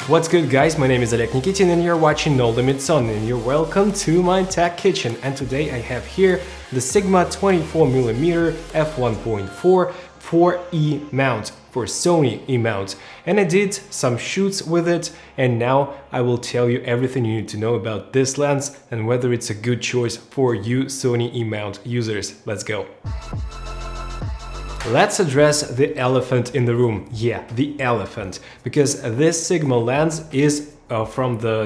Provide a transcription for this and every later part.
What's good, guys? My name is Oleg Nikitin and you're watching No Limits On, and you're welcome to my tech kitchen. And today I have here the Sigma 24mm f1.4 for E-Mount, for Sony E-Mount, and I did some shoots with it, and now I will tell you everything you need to know about this lens and whether it's a good choice for you Sony E-Mount users. Let's go. Let's address the elephant in the room. Yeah, the elephant, because this Sigma lens is from the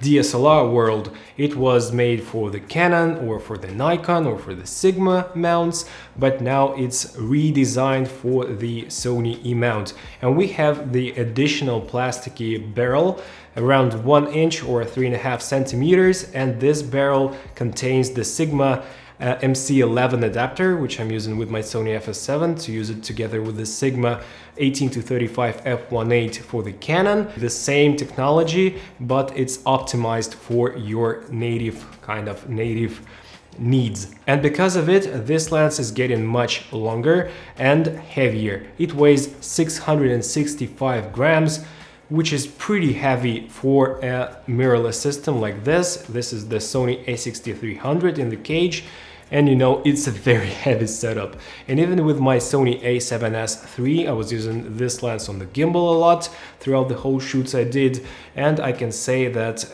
DSLR world. It was made for the Canon or for the Nikon or for the Sigma mounts, but now it's redesigned for the Sony E-Mount, and we have the additional plasticky barrel around 1 inch or 3.5 centimeters, and this barrel contains the Sigma MC11 adapter, which I'm using with my Sony FS7 to use it together with the Sigma 18-35 f1.8 for the Canon. The same technology, but it's optimized for your native needs. And because of it, this lens is getting much longer and heavier. It weighs 665 grams, which is pretty heavy for a mirrorless system like this. This is the Sony a6300 in the cage, and it's a very heavy setup. And even with my Sony a7S III, I was using this lens on the gimbal a lot throughout the whole shoots I did, and I can say that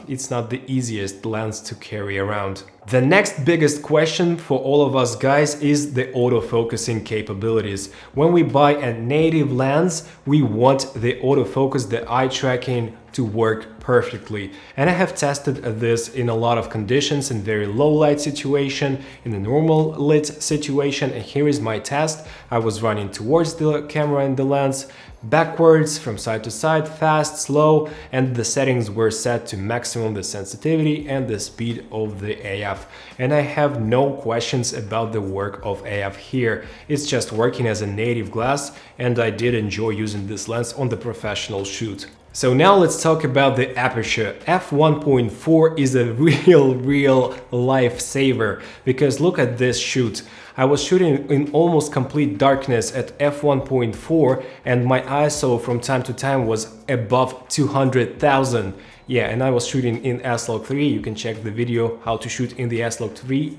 it's not the easiest lens to carry around. The next biggest question for all of us guys is the autofocusing capabilities. When we buy a native lens, we want the autofocus, the eye tracking to work perfectly. And I have tested this in a lot of conditions, in very low light situation, in a normal lit situation, and here is my test. I was running towards the camera and the lens, backwards, from side to side, fast, slow, and the settings were set to maximum, the sensitivity and the speed of the AF. And I have no questions about the work of AF here. It's just working as a native glass, and I did enjoy using this lens on the professional shoot. So now let's talk about the aperture. f1.4 is a real lifesaver, because look at this shoot. I was shooting in almost complete darkness at f1.4, and my ISO from time to time was above 200,000. Yeah, and I was shooting in S-Log3. You can check the video how to shoot in the S-Log3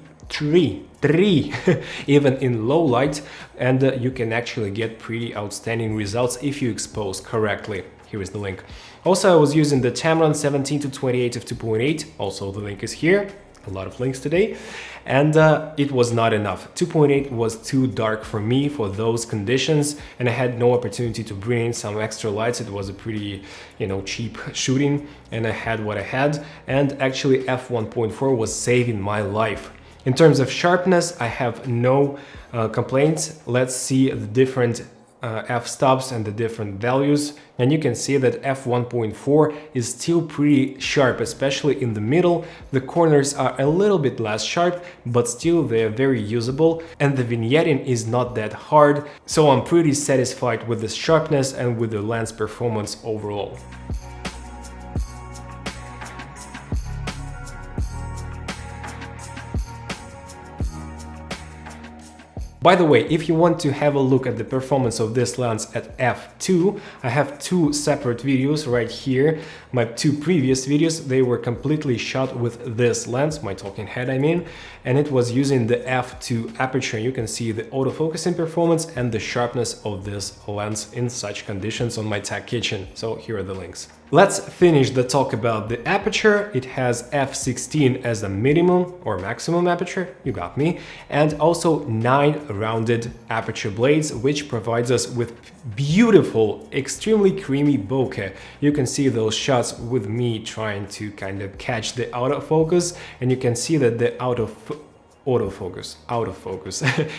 even in low light, and you can actually get pretty outstanding results if you expose correctly. Here is the link. Also, I was using the Tamron 17-28 f 2.8. Also, the link is here. A lot of links today. And it was not enough. 2.8 was too dark for me for those conditions, and I had no opportunity to bring in some extra lights. It was a pretty, cheap shooting, and I had what I had. And actually, f1.4 was saving my life. In terms of sharpness, I have no complaints. Let's see the different f-stops and the different values, and you can see that f1.4 is still pretty sharp, especially in the middle. The corners are a little bit less sharp, but still they are very usable, and the vignetting is not that hard, so I'm pretty satisfied with the sharpness and with the lens performance overall. By the way, if you want to have a look at the performance of this lens at f2, I have two separate videos right here. My two previous videos, they were completely shot with this lens, my talking head I mean, and it was using the f2 aperture. You can see the autofocusing performance and the sharpness of this lens in such conditions on my tech kitchen. So here are the links. Let's finish the talk about the aperture. It has f16 as a minimum or maximum aperture, you got me, and also 9 rounded aperture blades, which provides us with beautiful, extremely creamy bokeh. You can see those shots with me trying to kind of catch the autofocus, and you can see that the autofocus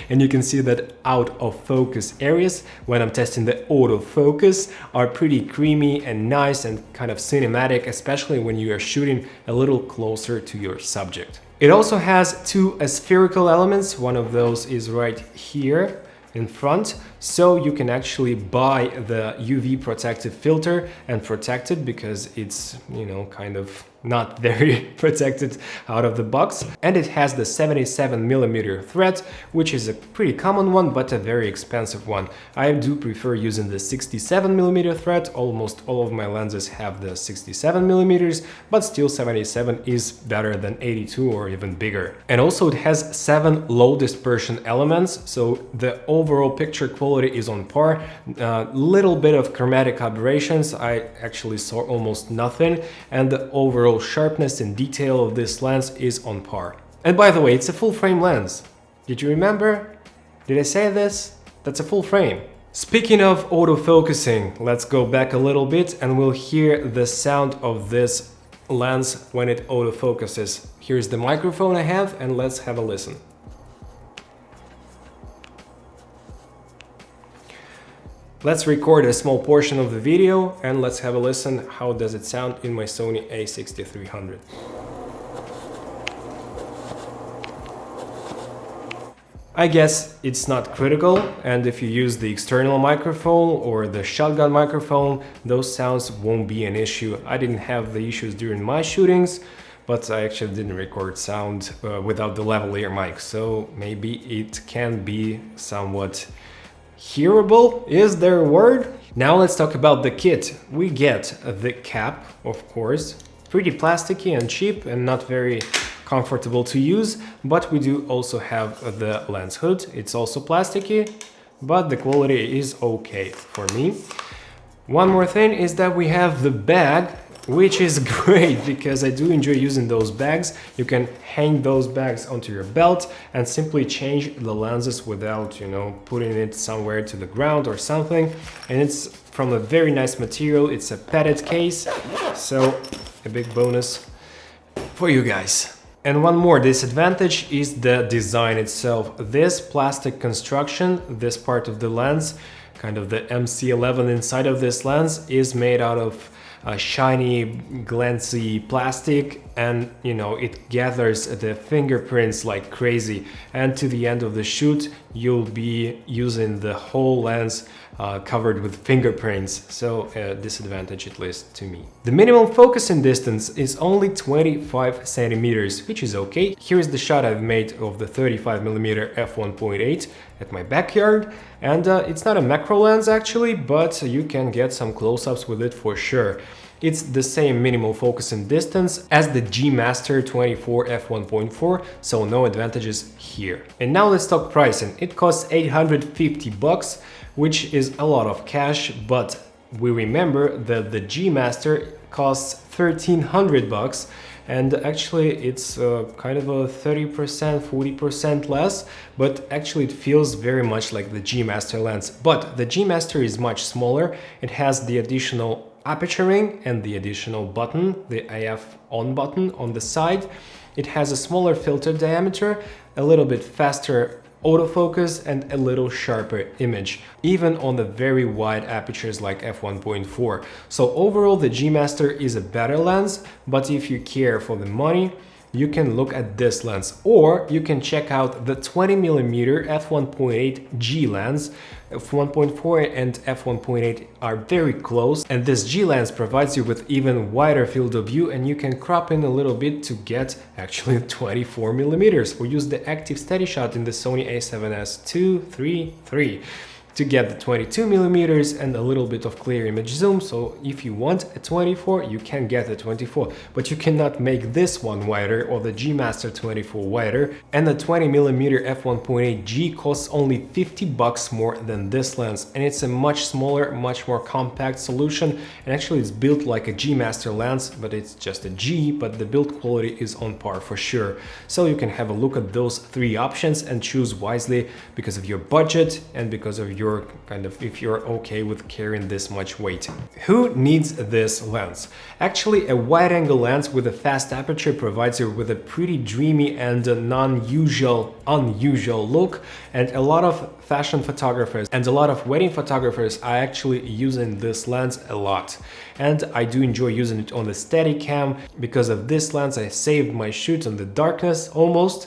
and you can see that out of focus areas when I'm testing the autofocus are pretty creamy and nice and kind of cinematic, especially when you are shooting a little closer to your subject. It also has two spherical elements. One of those is right here in front, so you can actually buy the UV protective filter and protect it because it's, you know, kind of not very protected out of the box. And it has the 77mm thread, which is a pretty common one but a very expensive one. I do prefer using the 67mm thread. Almost all of my lenses have the 67mm, but still 77 is better than 82 or even bigger. And also it has 7 low dispersion elements, so the overall picture quality is on par. Little bit of chromatic aberrations, I actually saw almost nothing, and the overall sharpness and detail of this lens is on par. And by the way, it's a full frame lens. Did you remember? Did I say this? That's a full frame. Speaking of autofocusing, let's go back a little bit and we'll hear the sound of this lens when it autofocuses. Here's the microphone I have, and let's have a listen. Let's record a small portion of the video and let's have a listen. How does it sound in my Sony a6300? I guess it's not critical, and if you use the external microphone or the shotgun microphone, those sounds won't be an issue. I didn't have the issues during my shootings, but I actually didn't record sound without the lavalier mic, so maybe it can be somewhat hearable. Is there a word? Now let's talk about the kit. We get the cap, of course, pretty plasticky and cheap and not very comfortable to use, but we do also have the lens hood. It's also plasticky, but the quality is okay for me. One more thing is that we have the bag, which is great because I do enjoy using those bags. You can hang those bags onto your belt and simply change the lenses without, you know, putting it somewhere to the ground or something. And it's from a very nice material. It's a padded case, so a big bonus for you guys. And one more disadvantage is the design itself. This plastic construction, this part of the lens, kind of the MC11 inside of this lens, is made out of shiny, glancy plastic, and you know, it gathers the fingerprints like crazy. And to the end of the shoot, you'll be using the whole lens covered with fingerprints, so a disadvantage at least to me. The minimum focusing distance is only 25 centimeters, which is okay. Here's the shot I've made of the 35mm f1.8 at my backyard, and it's not a macro lens actually, but you can get some close-ups with it for sure. It's the same minimal focusing distance as the G Master 24 f1.4, so no advantages here. And now let's talk pricing. It costs 850 bucks, which is a lot of cash, but we remember that the G Master costs 1300 bucks, and actually it's kind of a 30%, 40% less, but actually it feels very much like the G Master lens. But the G Master is much smaller. It has the additional aperture ring and the additional button, the AF on button on the side. It has a smaller filter diameter, a little bit faster autofocus, and a little sharper image, even on the very wide apertures like f1.4. So overall the G Master is a better lens, but if you care for the money, you can look at this lens, or you can check out the 20mm f1.8 G lens. f1.4 and f1.8 are very close, and this G lens provides you with even wider field of view, and you can crop in a little bit to get actually 24mm, or use the active steady shot in the Sony a7S II, III, III to get the 22mm and a little bit of clear image zoom. So if you want a 24, you can get a 24, but you cannot make this one wider or the G Master 24 wider. And the 20mm f1.8 G costs only 50 bucks more than this lens, and it's a much smaller, much more compact solution. And actually it's built like a G Master lens, but it's just a G, but the build quality is on par for sure. So you can have a look at those three options and choose wisely because of your budget and because of your if you're okay with carrying this much weight. Who needs this lens? Actually, a wide-angle lens with a fast aperture provides you with a pretty dreamy and unusual look, and a lot of fashion photographers and a lot of wedding photographers are actually using this lens a lot. And I do enjoy using it on the Steadicam. Because of this lens, I saved my shoot on the darkness almost.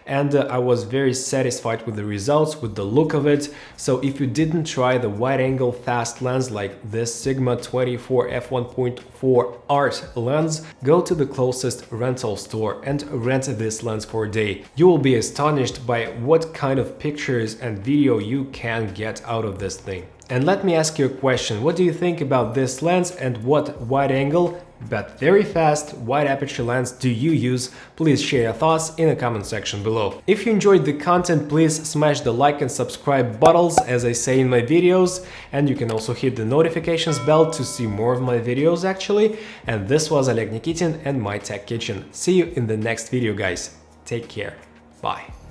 and I was very satisfied with the results, with the look of it. So if you didn't try the wide-angle fast lens like this Sigma 24 f1.4 Art lens, go to the closest rental store and rent this lens for a day. You will be astonished by what kind of pictures and video you can get out of this thing. And let me ask you a question. What do you think about this lens, and what wide-angle but very fast wide aperture lens do you use? Please share your thoughts in the comment section below. If you enjoyed the content, please smash the like and subscribe buttons, as I say in my videos, and you can also hit the notifications bell to see more of my videos actually. And this was Oleg Nikitin and My Tech Kitchen. See you in the next video, guys. Take care. Bye.